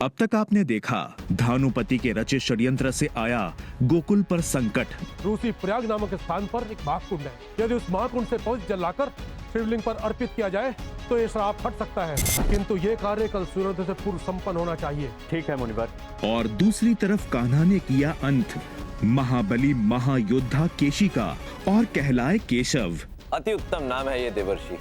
अब तक आपने देखा धानुपति के रचे षड्यंत्र से आया गोकुल पर संकट। रूसी प्रयाग नामक स्थान पर एक महाकुंड है। यदि उस महाकुंड से पवित्र जल लाकर शिवलिंग पर अर्पित किया जाए तो ये श्राप हट सकता है, किंतु ये कार्य कल सूर्योदय से पूर्व संपन्न होना चाहिए। ठीक है मुनिवर। और दूसरी तरफ कान्हा ने किया अंत महाबली महायोद्धा केशी का और कहलाए केशव। अति उत्तम नाम है ये देवर्षि।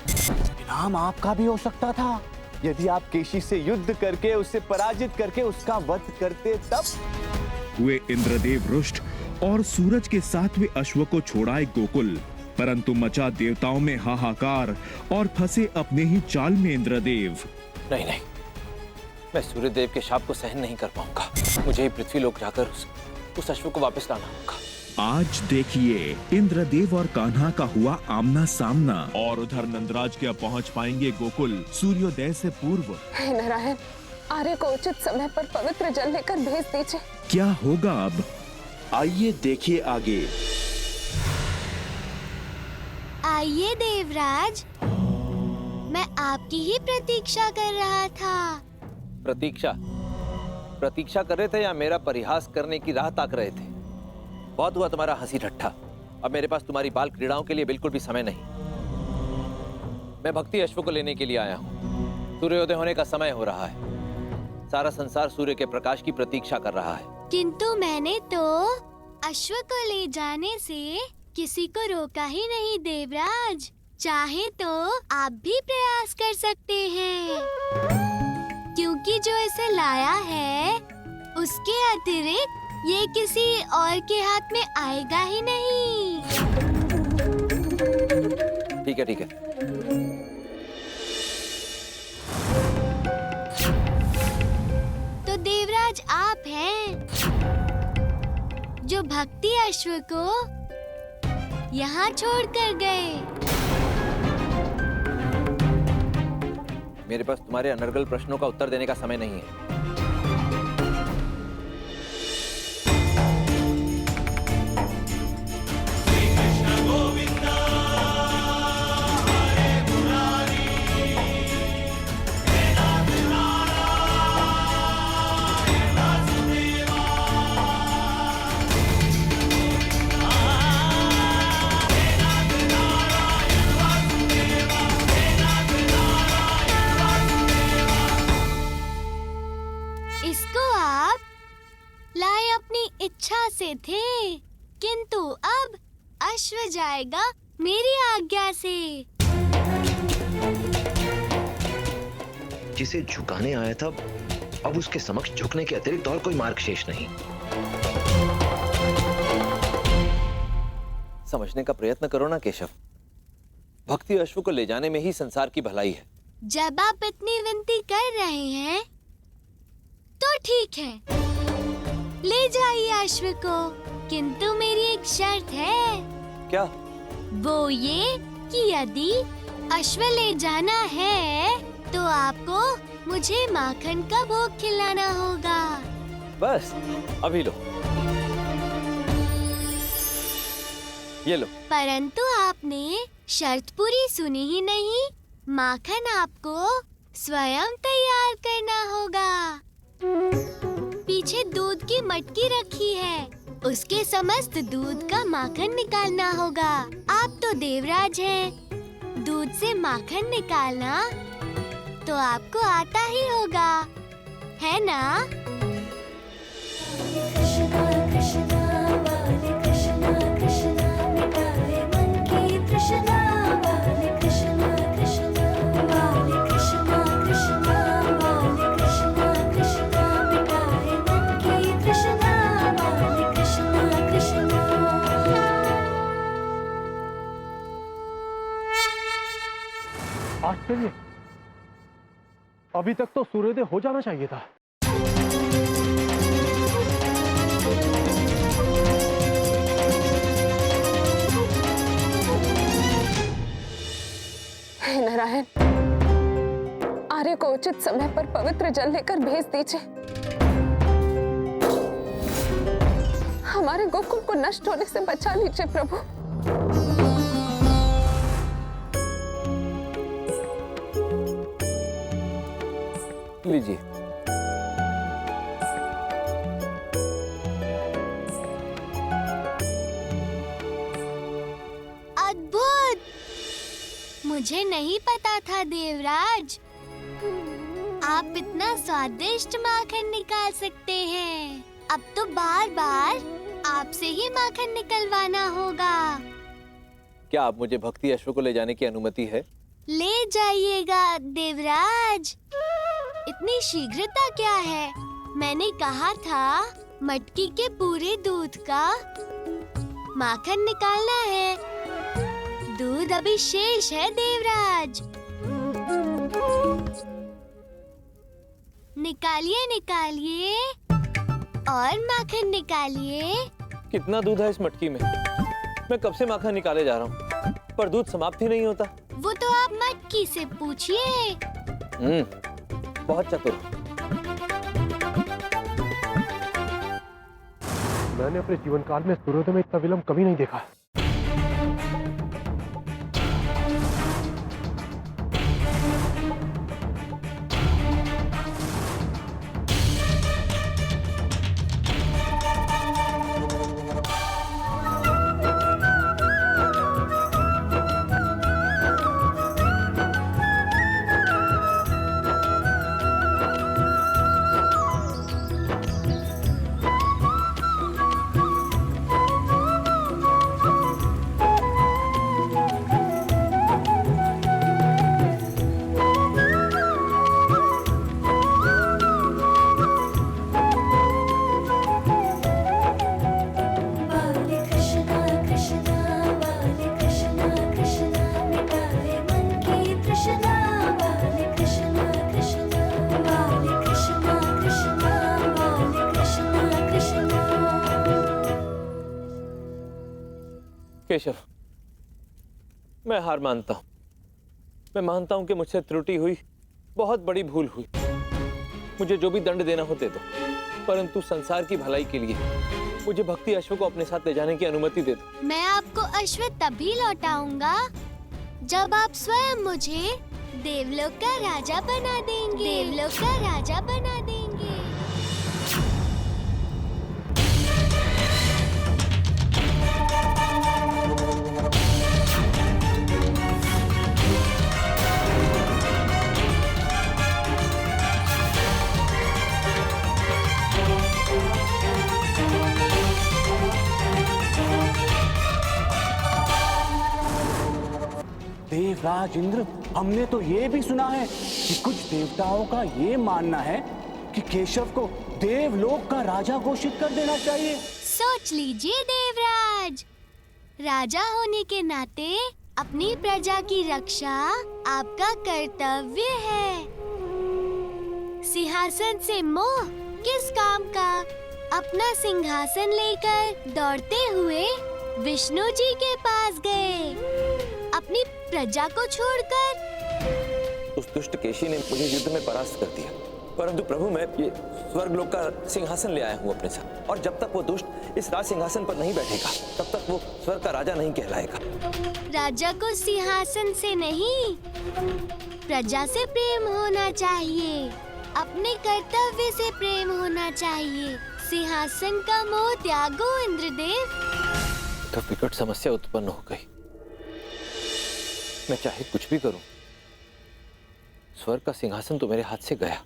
नाम आपका भी हो सकता था यदि आप केशी से युद्ध करके उसे पराजित करके उसका वध करते तब। हुए इंद्रदेव रुष्ट और सूरज के 7वें अश्व को छोड़ाए गोकुल, परंतु मचा देवताओं में हाहाकार और फंसे अपने ही चाल में इंद्रदेव। नहीं नहीं, मैं सूर्यदेव के शाप को सहन नहीं कर पाऊंगा। मुझे ही पृथ्वीलोक जाकर उस अश्व को वापस लाना होगा। आज देखिए इंद्रदेव और कान्हा का हुआ आमना सामना। और उधर नंदराज क्या पहुंच पाएंगे गोकुल सूर्योदय से पूर्व? हे नारायण, आर्य को उचित समय पर पवित्र जल लेकर भेज दीजिए। क्या होगा अब? आइए देखिए आगे। आइए देवराज, मैं आपकी ही प्रतीक्षा कर रहा था। प्रतीक्षा कर रहे थे या मेरा परिहास करने की राह ताक रहे थे? बहुत हुआ तुम्हारा हंसी ठट्ठा। अब मेरे पास तुम्हारी बाल क्रीड़ाओं के लिए बिल्कुल भी समय नहीं। मैं भक्ति अश्व को लेने के लिए आया हूँ। सूर्योदय होने का समय हो रहा है। सारा संसार सूर्य के प्रकाश की प्रतीक्षा कर रहा है। किंतु मैंने तो अश्व को ले जाने से किसी को रोका ही नहीं देवराज। चाहे तो आप भी प्रयास कर सकते हैं, क्योंकि जो इसे लाया है उसके अतिरिक्त ये किसी और के हाथ में आएगा ही नहीं। ठीक है ठीक है। तो देवराज आप हैं जो भक्ति अश्व को यहाँ छोड़ कर गए। मेरे पास तुम्हारे अनर्गल प्रश्नों का उत्तर देने का समय नहीं है। इसको आप लाए अपनी इच्छा से थे, किंतु अब अश्व जाएगा मेरी आज्ञा से। जिसे झुकाने आया था अब उसके समक्ष झुकने के अतिरिक्त और कोई मार्ग शेष नहीं। समझने का प्रयत्न करो ना केशव। भक्ति अश्व को ले जाने में ही संसार की भलाई है। जब आप इतनी विनती कर रहे हैं तो ठीक है, ले जाइए अश्व को, किंतु मेरी एक शर्त है। क्या? वो ये कि यदि अश्व ले जाना है तो आपको मुझे माखन का भोग खिलाना होगा। बस अभी लो, ये लो। परंतु आपने शर्त पूरी सुनी ही नहीं। माखन आपको स्वयं तैयार करना होगा। पीछे दूध की मटकी रखी है, उसके समस्त दूध का माखन निकालना होगा। आप तो देवराज हैं, दूध से माखन निकालना तो आपको आता ही होगा, है ना? आश्चर्य, अभी तक तो सूर्योदय हो जाना चाहिए था। हे नारायण, आर्य को उचित समय पर पवित्र जल लेकर भेज दीजिए। हमारे गोकुल को नष्ट होने से बचा लीजिए प्रभु। लीजिए। मुझे नहीं पता था देवराज, आप इतना स्वादिष्ट माखन निकाल सकते हैं। अब तो बार बार आपसे ही माखन निकलवाना होगा। क्या आप मुझे भक्ति अश्व को ले जाने की अनुमति है? ले जाइएगा देवराज, इतनी शीघ्रता क्या है? मैंने कहा था मटकी के पूरे दूध का माखन निकालना है। दूध अभी शेष है देवराज। निकालिए निकालिए और माखन निकालिए। कितना दूध है इस मटकी में? मैं कब से माखन निकाले जा रहा हूँ, पर दूध समाप्त ही नहीं होता। वो तो आप मटकी से पूछिए। बहुत चतुर। मैंने अपने जीवन काल में सूर्योदय में इतना विलंब कभी नहीं देखा। केशव, मैं हार मानता हूं। मैं मानता हूं कि मुझसे त्रुटि हुई, बहुत बड़ी भूल हुई। मुझे जो भी दंड देना हो दे दो, परंतु संसार की भलाई के लिए मुझे भक्ति अश्व को अपने साथ ले जाने की अनुमति दे दो। मैं आपको अश्व तभी लौटाऊंगा जब आप स्वयं मुझे देवलोक का राजा बना देंगे। देवलोक का राजा बना देंगे। देवराज इंद्र, हमने तो ये भी सुना है कि कुछ देवताओं का ये मानना है कि केशव को देवलोक का राजा घोषित कर देना चाहिए। सोच लीजिए देवराज, राजा होने के नाते अपनी प्रजा की रक्षा आपका कर्तव्य है। सिंहासन से मोह किस काम का? अपना सिंहासन लेकर दौड़ते हुए विष्णु जी के पास गए, अपनी प्रजा को छोड़कर। उस दुष्ट केशी ने मुझे युद्ध में परास्त कर दिया, परंतु प्रभु मैं ये स्वर्गलोक का सिंहासन ले आया हूँ अपने साथ, और जब तक वो दुष्ट इस राज सिंहासन पर नहीं बैठेगा तब तक वो स्वर्ग का राजा नहीं कहलाएगा। राजा को सिंहासन से नहीं, प्रजा से प्रेम होना चाहिए, अपने कर्तव्य से प्रेम होना चाहिए। सिंहासन का मोह त्यागो इंद्रदेव। तो विकट समस्या उत्पन्न हो गई। मैं चाहे कुछ भी करूं, स्वर्ग का सिंहासन तो मेरे हाथ से गया।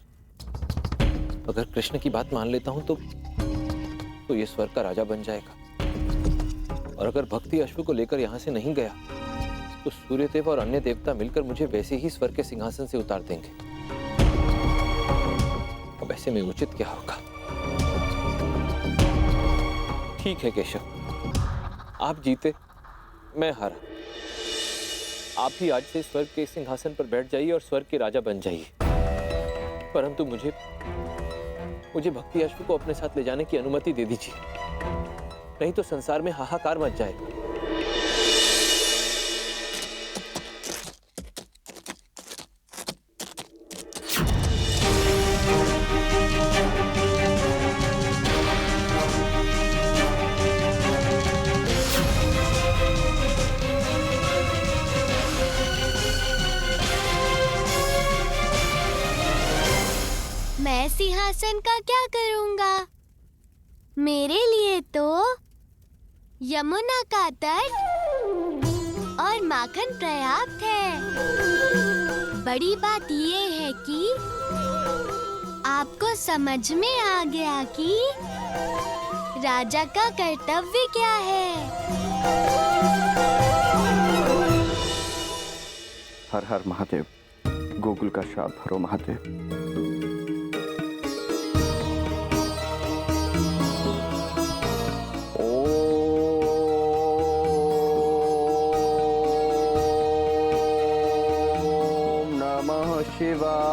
अगर कृष्ण की बात मान लेता हूं तो ये स्वर्ग का राजा बन जाएगा, और अगर भक्ति अश्व को लेकर यहां से नहीं गया तो सूर्यदेव और अन्य देवता मिलकर मुझे वैसे ही स्वर्ग के सिंहासन से उतार देंगे। अब ऐसे में उचित क्या होगा? ठीक है केशव, आप जीते, मैं हारा। आप ही आज से स्वर्ग के सिंहासन पर बैठ जाइए और स्वर्ग के राजा बन जाइए, परंतु मुझे भक्ति अश्व को अपने साथ ले जाने की अनुमति दे दीजिए, नहीं तो संसार में हाहाकार मच जाएगा। मैं सिंहासन का क्या करूंगा? मेरे लिए तो यमुना का तट और माखन पर्याप्त है। बड़ी बात ये है कि आपको समझ में आ गया कि राजा का कर्तव्य क्या है। हर हर महादेव, गोकुल का श्राप हरो महादेव। शिवाय।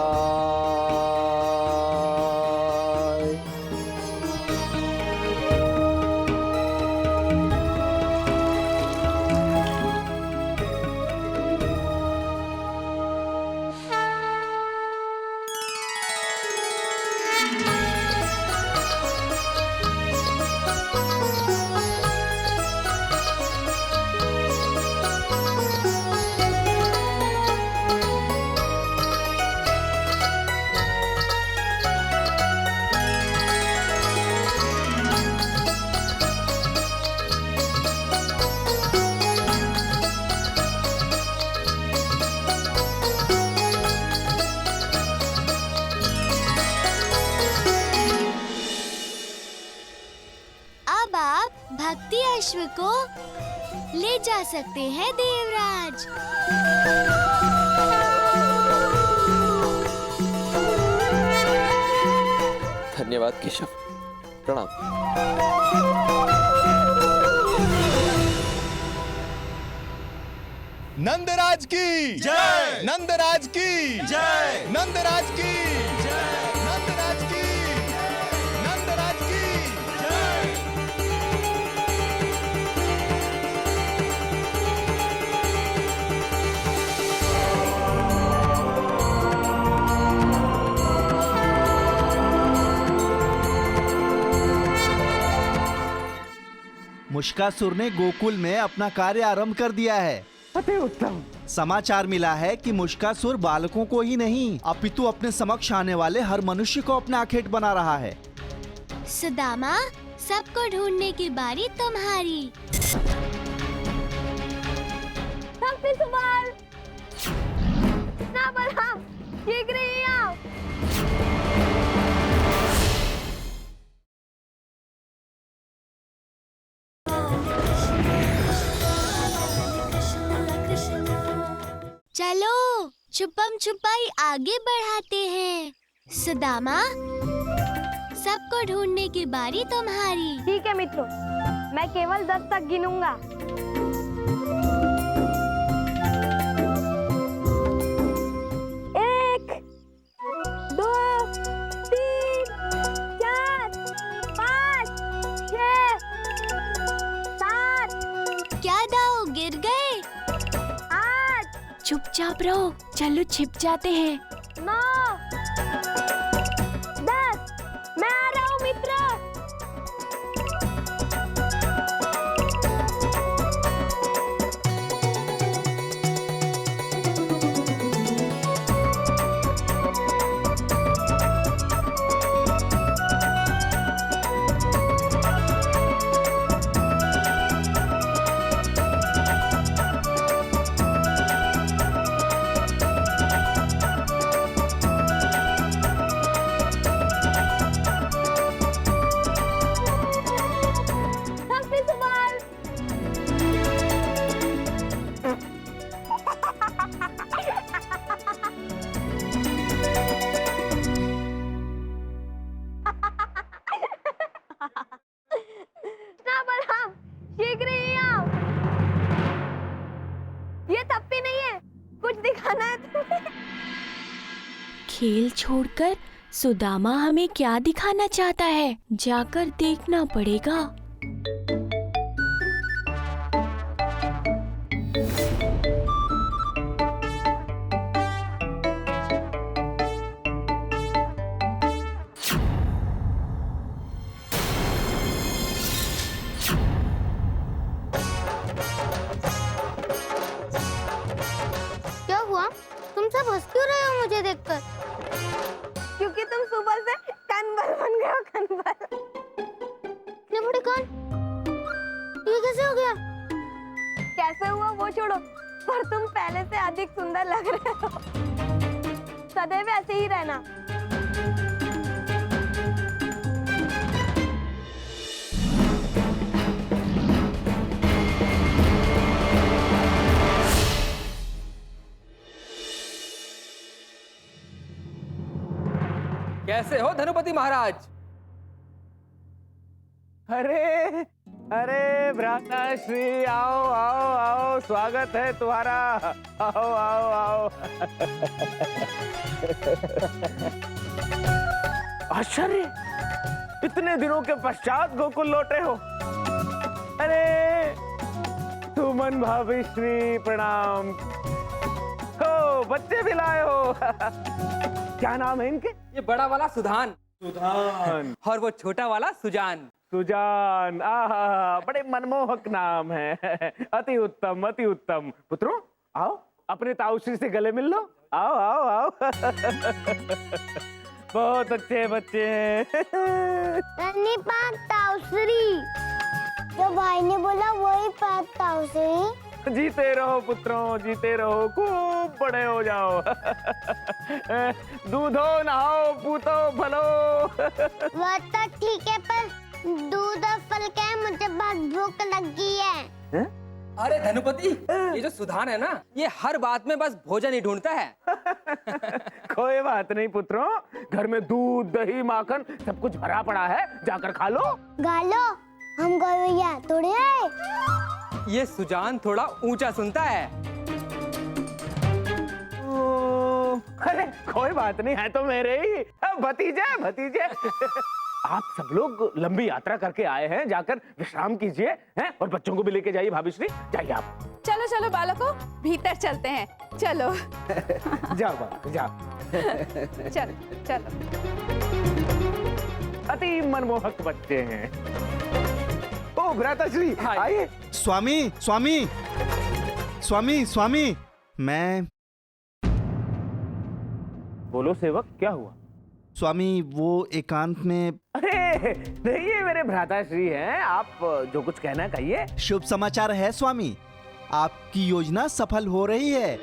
भक्ति अश्व को ले जा सकते हैं देवराज। धन्यवाद केशव, प्रणाम। नंदराज की जय, नंदराज की जय, नंदराज की जय, नंदराज की, नंदराज की जय। मुश्कासुर ने गोकुल में अपना कार्य आरंभ कर दिया है। अति उत्तम। समाचार मिला है कि मुश्कासुर बालकों को ही नहीं अपितु अपने समक्ष आने वाले हर मनुष्य को अपना आखेट बना रहा है। सुदामा, सबको ढूंढने की बारी तुम्हारी। शीघ्र ही आओ। चलो छुपम छुपाई आगे बढ़ाते हैं। सुदामा, सबको ढूंढने की बारी तुम्हारी। ठीक है मित्रों, मैं केवल 10 तक गिनूंगा। 1, 2, 3, 4, 5, 6, 7। क्या दाऊ गिर गए? चुपचाप रहो, चलो छिप जाते हैं। 9, 10, मैं आ रहा हूँ मित्र। शीघ्र ही आओ। ये तप्पी नहीं है, कुछ दिखाना है तुम्हें। खेल छोड़कर सुदामा हमें क्या दिखाना चाहता है, जाकर देखना पड़ेगा। क्या हुआ? तुम सब हंस क्यों रहे हो मुझे देखकर? क्योंकि तुम सुबह से कनबल बन गए हो, कनबल। इतने बड़े कान, ये कैसे हो गया? कैसे हुआ वो छोड़ो, पर तुम पहले से अधिक सुंदर लग रहे हो। सदैव ऐसे ही रहना। कैसे हो धनुपति महाराज? अरे अरे भ्राताश्री, आओ आओ आओ, स्वागत है तुम्हारा। आओ आओ आओ। आश्चर्य, इतने दिनों के पश्चात गोकुल लौटे हो। अरे सुमन भाभी श्री, प्रणाम। हो, बच्चे भी लाए हो। क्या नाम है इनके? ये बड़ा वाला सुधान। सुधान। और वो छोटा वाला सुजान। सुजान, आहा, बड़े मनमोहक नाम है। अति उत्तम, अति उत्तम। पुत्रों, आओ अपने ताऊश्री से गले मिल लो। आओ आओ आओ। बहुत अच्छे बच्चे हैं। नन्ही पाक ताऊश्री, जो भाई ने बोला वही पाक ताऊश्री। जीते रहो पुत्रों, जीते रहो, खूब बड़े हो जाओ। दूधो नहाओ, पूतो फलो। वो तो ठीक है, पर दूध और फल क्या है? मुझे बहुत भूख लगी है। अरे धनुपति, ये जो सुधान है ना, ये हर बात में बस भोजन ही ढूंढता है। कोई बात नहीं पुत्रों, घर में दूध दही माखन सब कुछ भरा पड़ा है, जाकर खा लो। गालो, हम गौरैया थोड़े आए। ये सुजान थोड़ा ऊंचा सुनता है। अरे कोई बात नहीं, है तो मेरे ही भतीजे भतीजे। आप सब लोग लंबी यात्रा करके आए हैं, जाकर विश्राम कीजिए हैं, और बच्चों को भी लेके जाइए। भाभीश्री, जाइए आप। चलो चलो बालकों, भीतर चलते हैं। चलो। जाओ बाबा, जाओ। चलो चलो। अति मनमोहक बच्चे हैं। ओ भ्राताश्री, आइए। स्वामी स्वामी स्वामी स्वामी, मैं। बोलो सेवक, क्या हुआ? स्वामी, वो एकांत में। अरे नहीं, ये मेरे भ्राताश्री हैं, आप जो कुछ कहना कहिए। शुभ समाचार है स्वामी, आपकी योजना सफल हो रही है।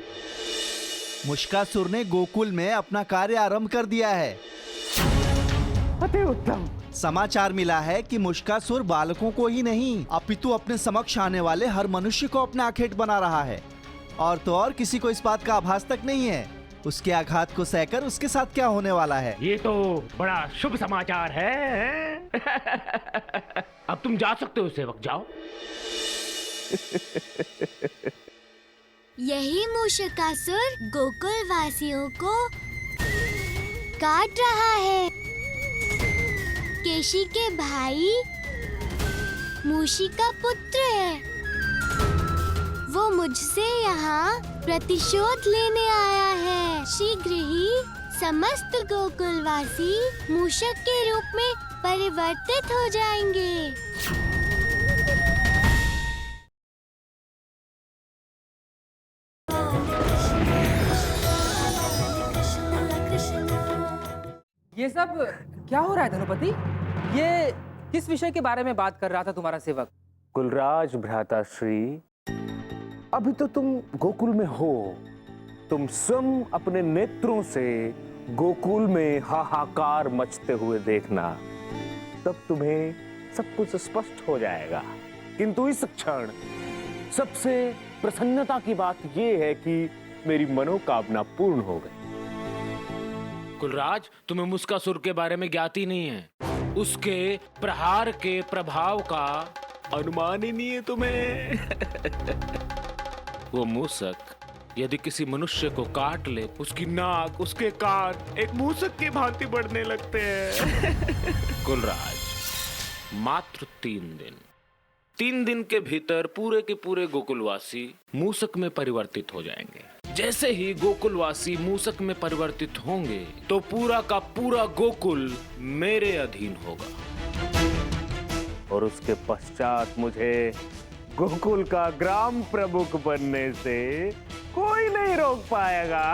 मुश्कासुर ने गोकुल में अपना कार्य आरंभ कर दिया है। अति उत्तम। समाचार मिला है कि मुश्कासुर बालकों को ही नहीं, अपितु अपने समक्ष आने वाले हर मनुष्य को अपना आखेट बना रहा है। और तो और किसी को इस बात का आभास तक नहीं है उसके आघात को सहकर उसके साथ क्या होने वाला है। ये तो बड़ा शुभ समाचार है। अब तुम जा सकते हो सेवक, जाओ। यही मूषकासुर गोकुल वासियों को काट रहा है। केशी के भाई मूषी का पुत्र है। वो मुझसे यहाँ प्रतिशोध लेने आया है। शीघ्र ही समस्त गोकुलवासी मूषक के रूप में परिवर्तित हो जाएंगे। ये सब क्या हो रहा है धनुपति? ये किस विषय के बारे में बात कर रहा था तुम्हारा सेवक? कुलराज भ्राताश्री, अभी तो तुम गोकुल में हो। तुम स्वयं अपने नेत्रों से गोकुल में हाहाकार मचते हुए देखना, तब तुम्हें सब कुछ स्पष्ट हो जाएगा। किंतु इस क्षण सबसे प्रसन्नता की बात यह है कि मेरी मनोकामना पूर्ण हो गई। कुलराज, तुम्हें मुश्कासुर के बारे में ज्ञात ही नहीं है। उसके प्रहार के प्रभाव का अनुमान ही नहीं है तुम्हें। वो मूसक यदि किसी मनुष्य को काट ले, उसकी नाक, उसके कान एक मूसक की भांति बढ़ने लगते हैं। कुलराज, मात्र 3 दिन के भीतर पूरे के पूरे गोकुलवासी मूसक में परिवर्तित हो जाएंगे। जैसे ही गोकुलवासी मूसक में परिवर्तित होंगे तो पूरा का पूरा गोकुल मेरे अधीन होगा। और उसके पश्चात मुझे गोकुल का ग्राम प्रमुख बनने से कोई नहीं रोक पाएगा।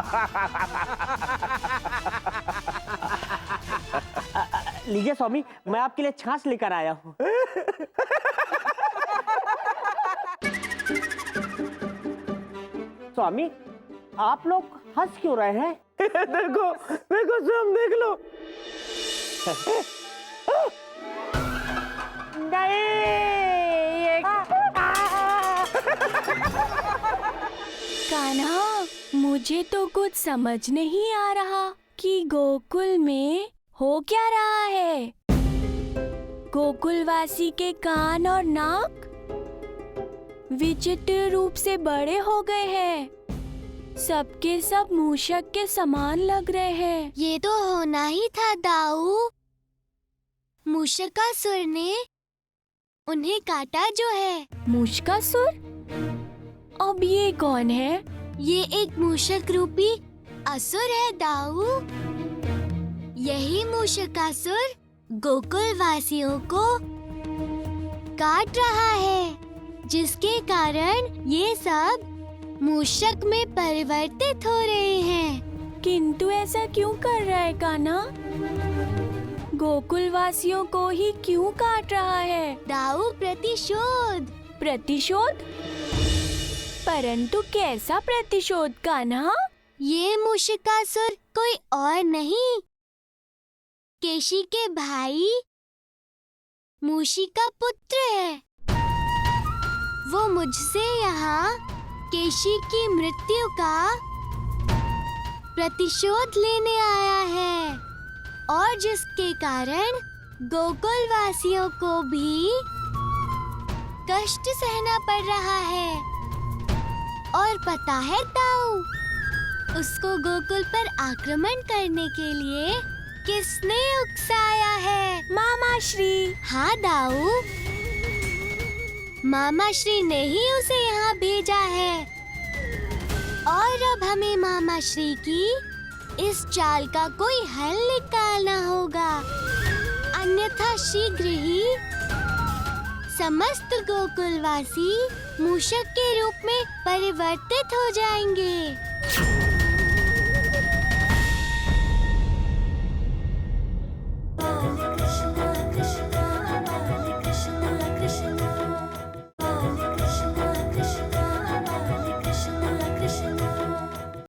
लीजिए स्वामी, मैं आपके लिए छाछ लेकर आया हूँ। स्वामी, आप लोग हंस क्यों रहे हैं? देखो देखो स्वयं देख लो। कान्हा, मुझे तो कुछ समझ नहीं आ रहा कि गोकुल में हो क्या रहा है। गोकुलवासी के कान और नाक विचित्र रूप से बड़े हो गए हैं। सबके सब मूषक के समान लग रहे हैं। ये तो होना ही था दाऊ। मूषकासुर ने उन्हें काटा जो है। मूषकासुर? अब ये कौन है? ये एक मूषक रूपी असुर है दाऊ। यही मूषकासुर गोकुल वासियों को काट रहा है, जिसके कारण ये सब मूषक में परिवर्तित हो रहे हैं। किंतु ऐसा क्यों कर रहा है कान्हा? गोकुल वासियों को ही क्यों काट रहा है? दाऊ, प्रतिशोध। प्रतिशोध? परंतु कैसा प्रतिशोध कान्हा? ये मूषकासुर कोई और नहीं, केशी के भाई मूषी का पुत्र है। वो मुझसे यहाँ केशी की मृत्यु का प्रतिशोध लेने आया है, और जिसके कारण गोकुल वासियों को भी कष्ट सहना पड़ रहा है। और पता है दाऊ, उसको गोकुल पर आक्रमण करने के लिए किसने उकसाया है? मामा श्री। हाँ दाऊ, मामा श्री ने ही उसे यहाँ भेजा है। और अब हमें मामा श्री की इस चाल का कोई हल निकालना होगा, अन्यथा शीघ्र ही समस्त गोकुलवासी मूषक के रूप में परिवर्तित हो जाएंगे।